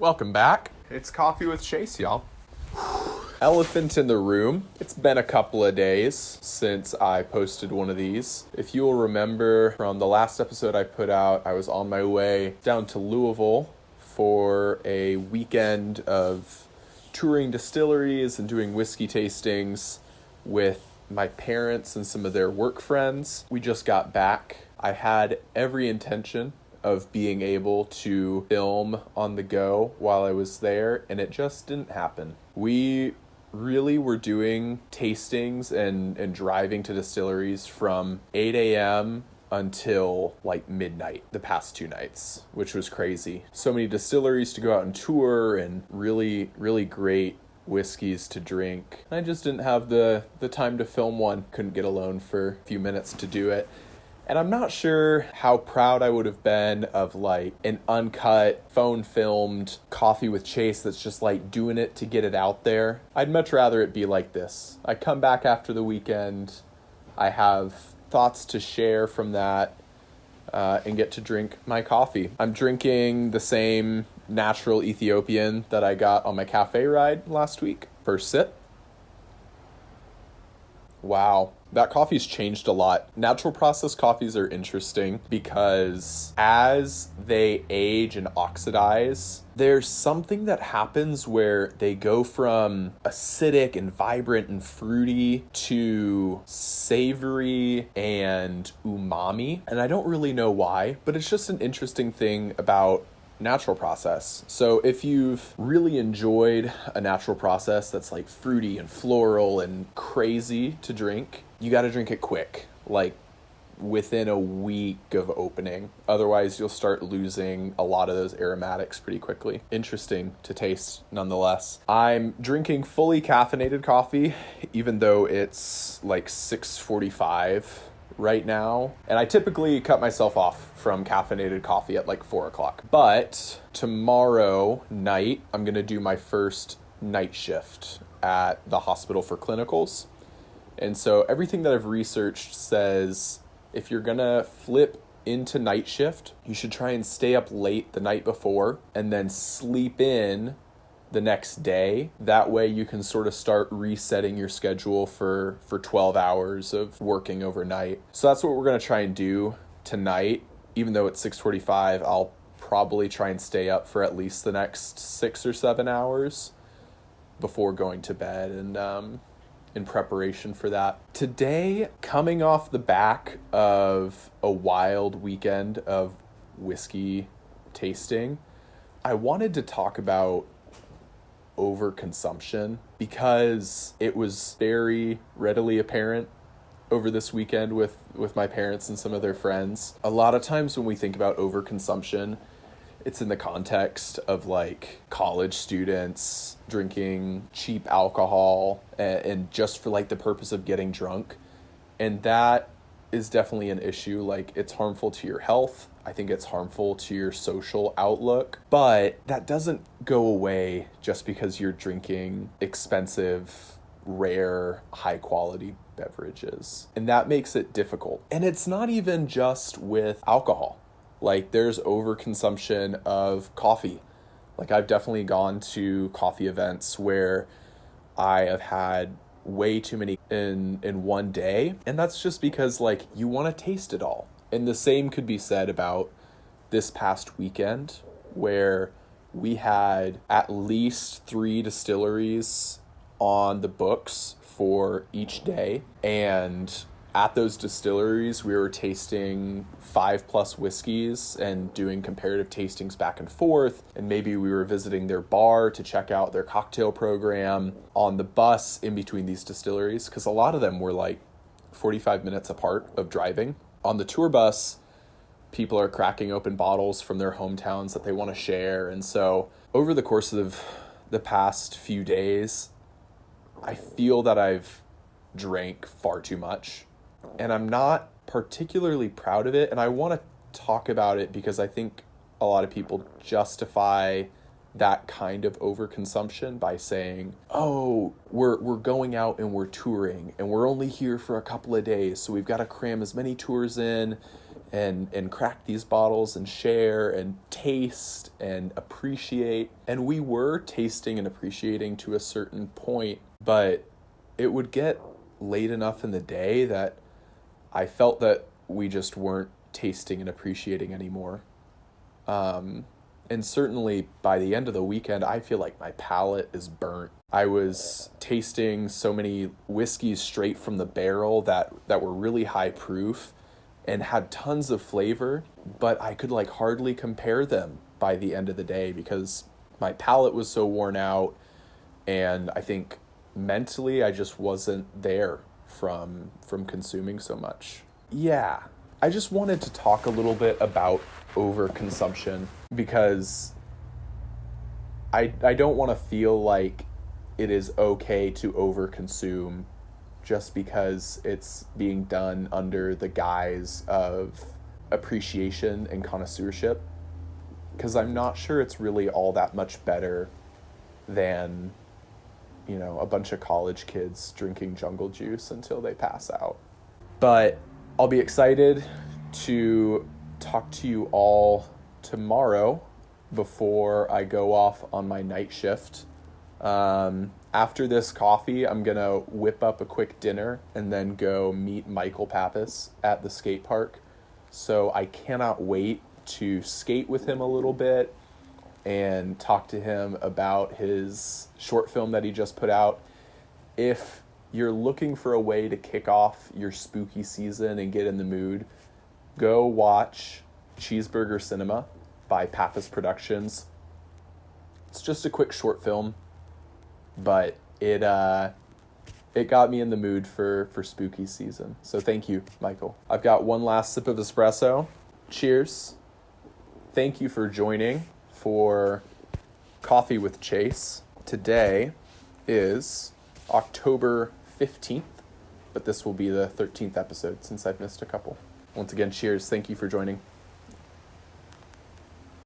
Welcome back. It's Coffee with Chase, y'all. Elephant in the room. It's been a couple of days since I posted one of these. If you'll remember from the last episode I put out, I was on my way down to Louisville for a weekend of touring distilleries and doing whiskey tastings with my parents and some of their work friends. We just got back. I had every intention of being able to film on the go while I was there, and it just didn't happen. We really were doing tastings and driving to distilleries from 8 a.m. until like midnight the past 2 nights, which was crazy. So many distilleries to go out and tour and really, really great whiskeys to drink. I just didn't have the time to film one. Couldn't get alone for a few minutes to do it. And I'm not sure how proud I would have been of like an uncut, phone filmed Coffee with Chase that's just like doing it to get it out there. I'd much rather it be like this. I come back after the weekend, I have thoughts to share from that, and get to drink my coffee. I'm drinking the same natural Ethiopian that I got on my cafe ride last week. First sip. Wow, that coffee's changed a lot. Natural process coffees are interesting because as they age and oxidize, there's something that happens where they go from acidic and vibrant and fruity to savory and umami. And I don't really know why, but it's just an interesting thing about natural process. So if you've really enjoyed a natural process that's like fruity and floral and crazy to drink, you got to drink it quick, like within a week of opening. Otherwise, you'll start losing a lot of those aromatics pretty quickly. Interesting to taste nonetheless. I'm drinking fully caffeinated coffee, even though it's like 6:45 right now, and I typically cut myself off from caffeinated coffee at like 4 o'clock. But tomorrow night, I'm gonna do my first night shift at the hospital for clinicals. And so everything that I've researched says if you're gonna flip into night shift, you should try and stay up late the night before and then sleep in the next day. That way you can sort of start resetting your schedule for 12 hours of working overnight. So that's what we're going to try and do tonight. Even though it's 6:45, I'll probably try and stay up for at least the next 6 or 7 hours before going to bed and in preparation for that. Today, coming off the back of a wild weekend of whiskey tasting, I wanted to talk about overconsumption because it was very readily apparent over this weekend with my parents and some of their friends. A lot of times when we think about overconsumption, it's in the context of like college students drinking cheap alcohol and just for like the purpose of getting drunk. And that is definitely an issue. Like, it's harmful to your health. I think it's harmful to your social outlook, but that doesn't go away just because you're drinking expensive, rare, high quality beverages. And that makes it difficult. And it's not even just with alcohol. Like, there's overconsumption of coffee. Like, I've definitely gone to coffee events where I have had way too many in one day. And that's just because like you want to taste it all. And the same could be said about this past weekend where we had at least 3 distilleries on the books for each day. And at those distilleries, we were tasting 5+ whiskeys and doing comparative tastings back and forth. And maybe we were visiting their bar to check out their cocktail program on the bus in between these distilleries, because a lot of them were like 45 minutes apart of driving. On the tour bus, people are cracking open bottles from their hometowns that they want to share. And so over the course of the past few days, I feel that I've drank far too much. And I'm not particularly proud of it. And I want to talk about it because I think a lot of people justify that kind of overconsumption by saying, oh, we're going out and we're touring and we're only here for a couple of days, so we've got to cram as many tours in and crack these bottles and share and taste and appreciate. And we were tasting and appreciating to a certain point, but it would get late enough in the day that I felt that we just weren't tasting and appreciating anymore. And certainly by the end of the weekend, I feel like my palate is burnt. I was tasting so many whiskeys straight from the barrel that were really high proof and had tons of flavor, but I could like hardly compare them by the end of the day because my palate was so worn out, and I think mentally I just wasn't there from consuming so much. Yeah, I just wanted to talk a little bit about overconsumption because I don't want to feel like it is okay to overconsume just because it's being done under the guise of appreciation and connoisseurship, because I'm not sure it's really all that much better than, you know, a bunch of college kids drinking jungle juice until they pass out. But I'll be excited to talk to you all tomorrow before I go off on my night shift. After this coffee, I'm going to whip up a quick dinner and then go meet Michael Pappas at the skate park. So I cannot wait to skate with him a little bit and talk to him about his short film that he just put out. If you're looking for a way to kick off your spooky season and get in the mood, go watch Cheeseburger Cinema by Pappas Productions. It's just a quick short film, but it got me in the mood for spooky season. So thank you, Michael. I've got one last sip of espresso. Cheers. Thank you for joining for Coffee with Chase. Today is October 15th, but this will be the 13th episode since I've missed a couple. Once again, cheers. Thank you for joining.